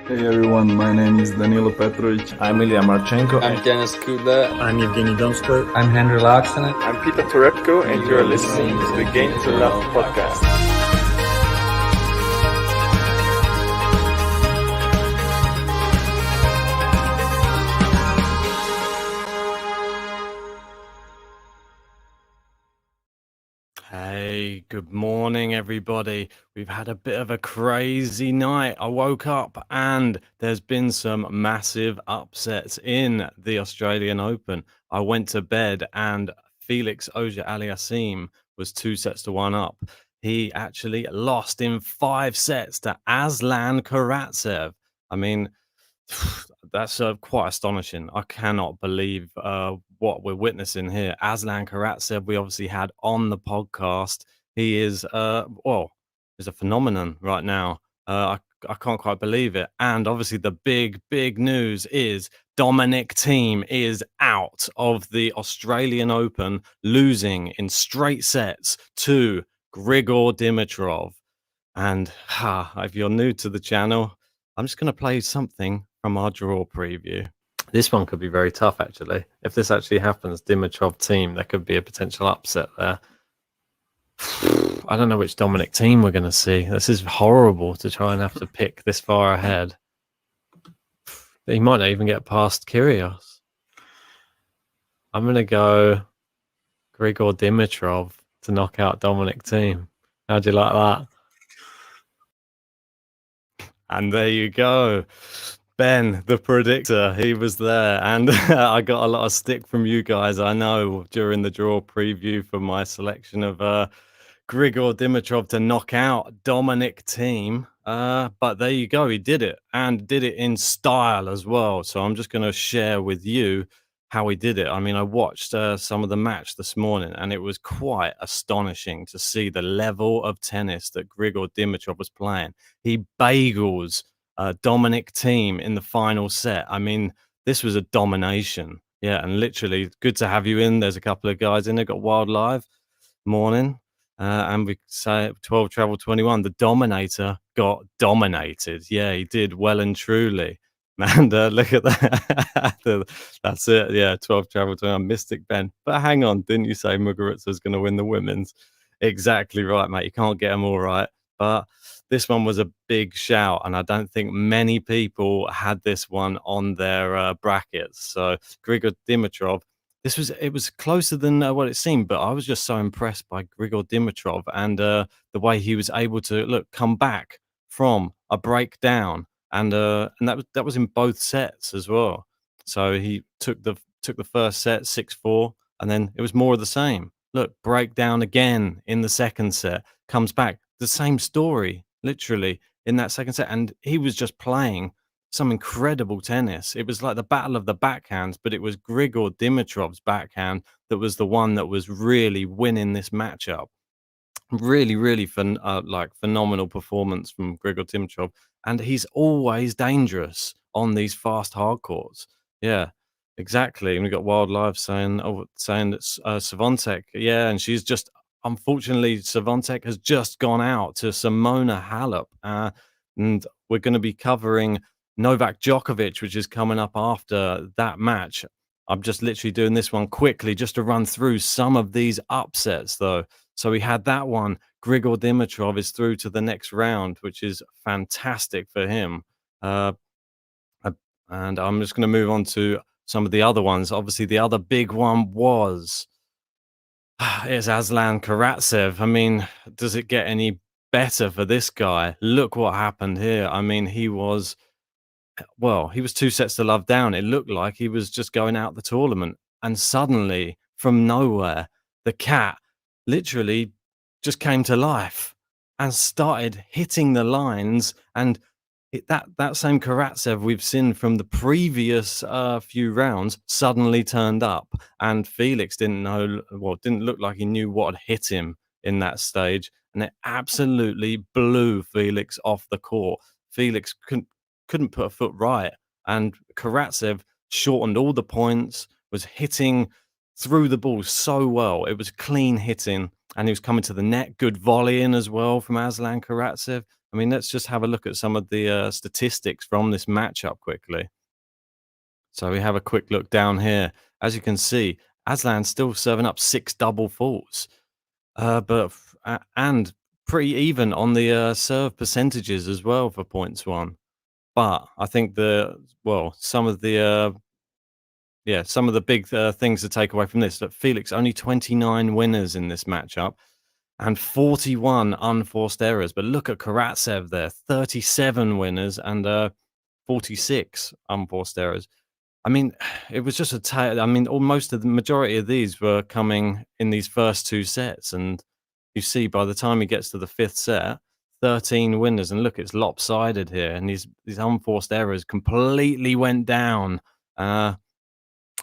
Hey everyone, my name is Danilo Petrovic. I'm Ilya Marchenko. I'm Denis Kudla. I'm Evgeny Donskoy. I'm Henry Laaksonen. I'm Peter Torebko, and you're listening to the Game to Love podcast. Hey, good morning, everybody. We've had a bit of a crazy night. I woke up and there's been some massive upsets in the Australian Open. I went to bed and Felix Auger-Aliassime was 2-1 up. He actually lost in 5 sets to Aslan Karatsev. I mean, that's quite astonishing. I cannot believe what we're witnessing here. Aslan Karatsev, we obviously had on the podcast. He is, is a phenomenon right now. I can't quite believe it. And obviously the big news is Dominic Thiem is out of the Australian Open, losing in straight sets to Grigor Dimitrov. And if you're new to the channel, I'm just going to play something from our draw preview. This one could be very tough, actually. If this actually happens, Dimitrov Thiem, there could be a potential upset there. I don't know which Dominic Thiem we're going to see. This is horrible to try and have to pick this far ahead. He might not even get past Kyrgios. I'm going to go Grigor Dimitrov to knock out Dominic Thiem. How do you like that? And there you go. Ben, the predictor, he was there. And I got a lot of stick from you guys, I know, during the draw preview for my selection of Grigor Dimitrov to knock out Dominic Thiem. But there you go. He did it, and did it in style as well. So I'm just going to share with you how he did it. I mean, I watched some of the match this morning, and it was quite astonishing to see the level of tennis that Grigor Dimitrov was playing. He bagels Dominic Thiem in the final set. I mean, this was a domination. Yeah, and literally, good to have you in. There's a couple of guys in there. Got Wild Live. Morning. And we say 12 Travel 21. The Dominator got dominated. Yeah, he did well and truly. And look at that. That's it. Yeah, 12 Travel 21. Mystic Ben. But hang on, didn't you say Muguruza was going to win the women's? Exactly right, mate. You can't get them all right. But this one was a big shout, and I don't think many people had this one on their brackets. So Grigor Dimitrov, it was closer than what it seemed, but I was just so impressed by Grigor Dimitrov and the way he was able to come back from a breakdown, and that was in both sets as well. So he took the first set 6-4, and then it was more of the same. Look, breakdown again in the second set, comes back, the same story, literally, in that second set, and he was just playing some incredible tennis. It was like the battle of the backhands, but it was Grigor Dimitrov's backhand that was the one that was really winning this matchup. Really phenomenal performance from Grigor Dimitrov, and he's always dangerous on these fast hard courts. Yeah, exactly. And we got Wild Live saying that Swiatek, yeah, and she's just, unfortunately, Swiatek has just gone out to Simona Halep, and we're going to be covering Novak Djokovic, which is coming up after that match. I'm just literally doing this one quickly just to run through some of these upsets, though. So we had that one. Grigor Dimitrov is through to the next round, which is fantastic for him. And I'm just going to move on to some of the other ones. Obviously, the other big one was it's Aslan Karatsev. I mean, does it get any better for this guy? Look what happened here. I mean, he was 2 sets to love down. It looked like he was just going out the tournament. And suddenly, from nowhere, the cat literally just came to life and started hitting the lines. And that same Karatsev we've seen from the previous few rounds suddenly turned up. And Felix didn't look like he knew what had hit him in that stage. And it absolutely blew Felix off the court. Felix couldn't put a foot right, and Karatsev shortened all the points, was hitting threw the ball so well. It was clean hitting, and he was coming to the net. Good volleying as well from Aslan Karatsev. I mean, let's just have a look at some of the statistics from this matchup quickly. So we have a quick look down here. As you can see, Aslan's still serving up 6 double faults, and pretty even on the serve percentages as well for points won. But I think some of the big things to take away from this, that Felix only 29 winners in this matchup and 41 unforced errors. But look at Karatsev there, 37 winners and 46 unforced errors. I mean, it was just I mean, almost the majority of these were coming in these first 2 sets, and you see by the time he gets to the 5th set, 13 winners, and look, it's lopsided here, and these unforced errors completely went down.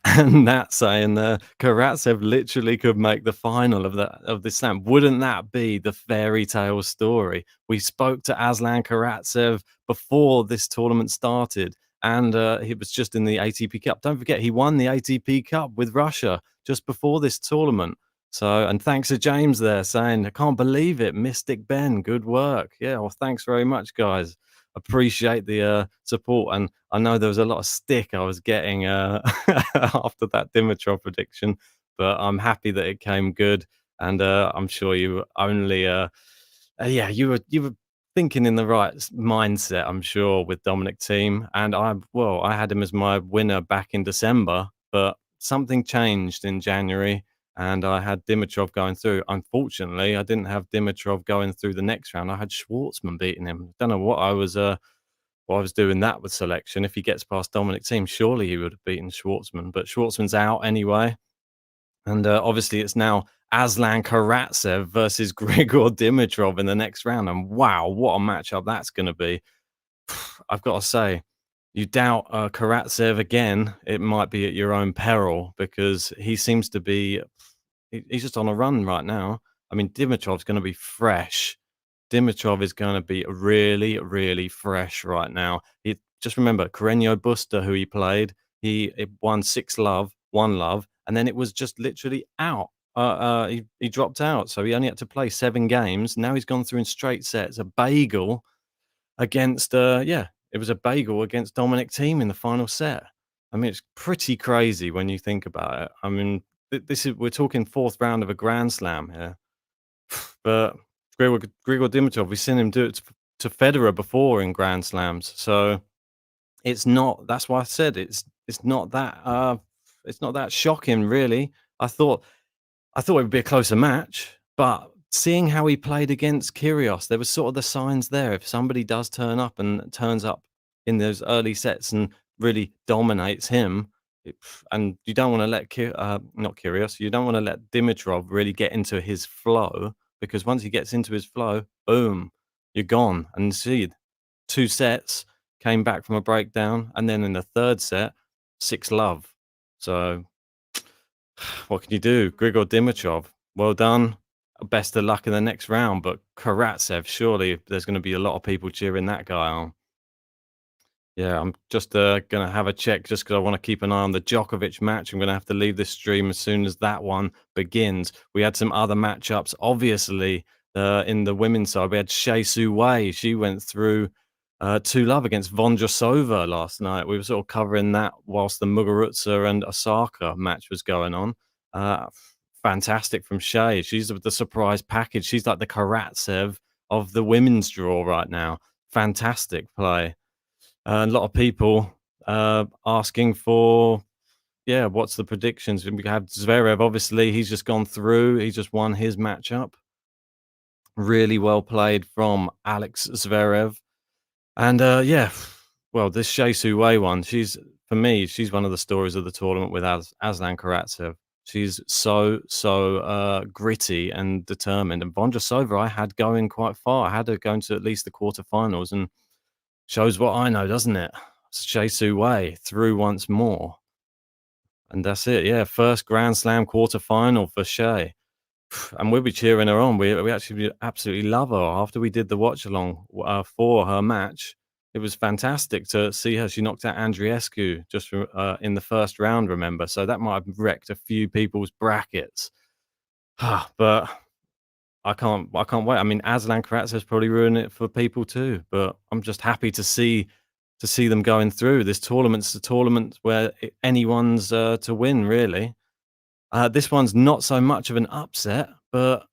And that's saying Karatsev literally could make the final of this slam. Wouldn't that be the fairy tale story? We spoke to Aslan Karatsev before this tournament started, and he was just in the ATP Cup. Don't forget, he won the ATP Cup with Russia just before this tournament. So, and thanks to James there saying, I can't believe it, Mystic Ben, good work. Yeah, well, thanks very much, guys. Appreciate the support, and I know there was a lot of stick I was getting after that Dimitrov prediction, but I'm happy that it came good, and I'm sure you only you were thinking in the right mindset, I'm sure, with Dominic Thiem, and I had him as my winner back in December, but something changed in January, and I had Dimitrov going through. Unfortunately, I didn't have Dimitrov going through the next round. I had Schwartzman beating him. Don't know what I was doing that with selection. If he gets past Dominic Thiem, surely he would have beaten Schwartzman. But Schwartzman's out anyway, and obviously it's now Aslan Karatsev versus Grigor Dimitrov in the next round. And wow, what a matchup that's going to be! I've got to say, you doubt Karatsev again, it might be at your own peril, because he seems to be he's just on a run right now. I mean, Dimitrov's going to be fresh. Dimitrov is going to be really, really fresh right now. Just remember, Carreño Busta, who he played, he won 6-love, 1-love, and then it was just literally out. He dropped out, so he only had to play 7 games. Now he's gone through in straight sets. A bagel against, it was a bagel against Dominic Thiem in the final set. I mean, it's pretty crazy when you think about it. I mean, we're talking 4th round of a Grand Slam here. But Grigor Dimitrov, we've seen him do it to Federer before in Grand Slams. So it's not. That's why I said it's not that shocking, really. I thought it would be a closer match, but seeing how he played against Kyrgios, there was sort of the signs there. If somebody does turn up and turns up in those early sets and really dominates him, and you don't want to let not Kyrgios, you don't want to let Dimitrov really get into his flow, because once he gets into his flow, boom, you're gone. And see, 2 sets, came back from a breakdown, and then in the 3rd set, 6-love. So what can you do? Grigor Dimitrov, well done. Best of luck in the next round. But Karatsev, surely there's going to be a lot of people cheering that guy on. Yeah, I'm just going to have a check just because I want to keep an eye on the Djokovic match. I'm going to have to leave this stream as soon as that one begins. We had some other matchups, obviously, in the women's side. We had Shea Su Wei. She went through 2-love against Vondrasova last night. We were sort of covering that whilst the Muguruza and Osaka match was going on. Fantastic from Shea. She's the surprise package. She's like the Karatsev of the women's draw right now. Fantastic play. A lot of people asking for, what's the predictions? We have Zverev, obviously. He's just gone through. He just won his matchup. Really well played from Alex Zverev. And, this Shea Su Wei one, for me, she's one of the stories of the tournament with Aslan Karatsev. She's so gritty and determined. And Vondrasova, I had going quite far. I had her going to at least the quarterfinals, and shows what I know, doesn't it? Shea Su Wei through once more. And that's it. Yeah, first Grand Slam quarterfinal for Shea. And we'll be cheering her on. We actually absolutely love her. After we did the watch along for her match, it was fantastic to see her. She knocked out Andreescu just in the first round, remember? So that might have wrecked a few people's brackets. But I can't wait. I mean, Aslan Karatsev's probably ruined it for people too, but I'm just happy to see them going through. This tournament's a tournament where anyone's to win, really. This one's not so much of an upset, but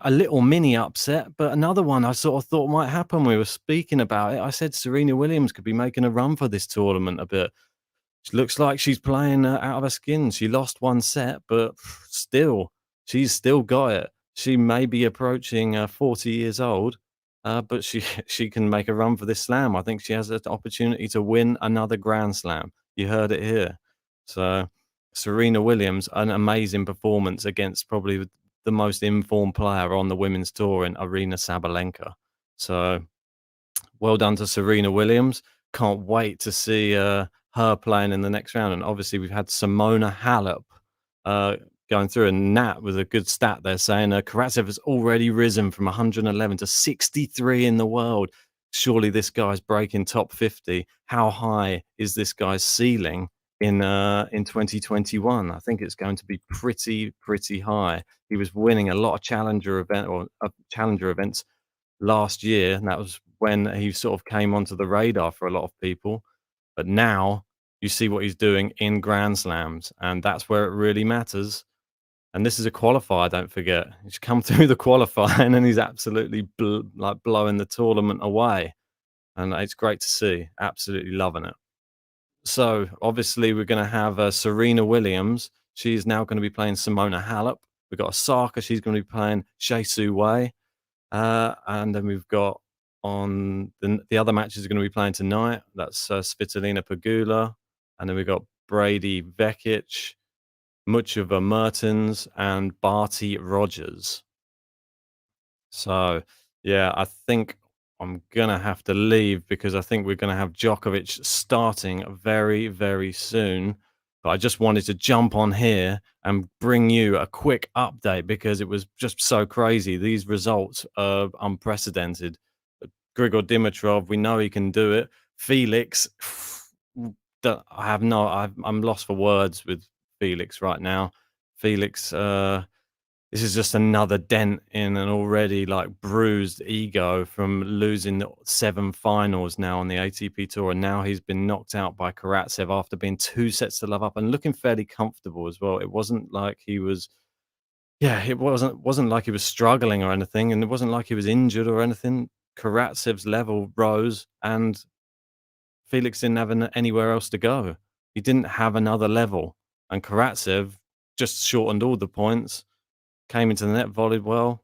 a little mini upset. But another one I sort of thought might happen. We were speaking about it. I said Serena Williams could be making a run for this tournament a bit. She looks like she's playing out of her skin. She lost one set, but still, she's still got it. She may be approaching 40 years old, but she can make a run for this slam. I think she has an opportunity to win another Grand Slam. You heard it here. So Serena Williams, an amazing performance against probably the most informed player on the women's tour in Arina Sabalenka. So well done to Serena Williams. Can't wait to see her playing in the next round. And obviously, we've had Simona Halep going through, and Nat with a good stat there saying Karatsev has already risen from 111 to 63 in the world. Surely this guy's breaking top 50. How high is this guy's ceiling in 2021? I think it's going to be pretty high. He was winning a lot of challenger events last year, and that was when he sort of came onto the radar for a lot of people. But now you see what he's doing in Grand Slams, and that's where it really matters. And this is a qualifier, don't forget. He's come through the qualifying and he's absolutely blowing the tournament away. And it's great to see. Absolutely loving it. So obviously we're going to have Serena Williams. She's now going to be playing Simona Halep. We've got Osaka. She's going to be playing Shea Su Wei. And then we've got on the other matches are going to be playing tonight. That's Svitolina Pegula. And then we've got Brady Vekic, Muchova Mertens, and Barty Rogers. So, yeah, I think I'm going to have to leave because I think we're going to have Djokovic starting very soon. But I just wanted to jump on here and bring you a quick update because it was just so crazy. These results are unprecedented. Grigor Dimitrov, we know he can do it. Felix, I'm lost for words with Felix right now. Felix, this is just another dent in an already bruised ego from losing 7 finals now on the ATP Tour, and now he's been knocked out by Karatsev after being 2 sets to love up and looking fairly comfortable as well. It wasn't like he was, it wasn't like he was struggling or anything, and it wasn't like he was injured or anything. Karatsev's level rose, and Felix didn't have anywhere else to go. He didn't have another level, and Karatsev just shortened all the points. Came into the net, volleyed well,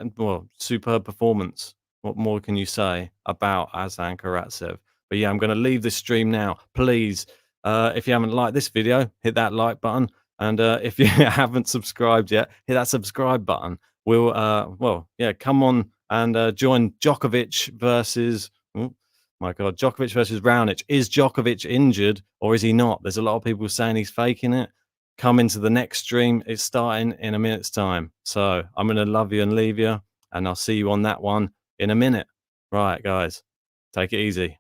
and superb performance. What more can you say about Aslan Karatsev? But yeah, I'm going to leave this stream now. Please, if you haven't liked this video, hit that like button, and if you haven't subscribed yet, hit that subscribe button. We'll, come on and join Djokovic versus. Oh my God, Djokovic versus Raonic. Is Djokovic injured or is he not? There's a lot of people saying he's faking it. Come into the next stream. It's starting in a minute's time. So I'm going to love you and leave you, and I'll see you on that one in a minute. Right, guys, take it easy.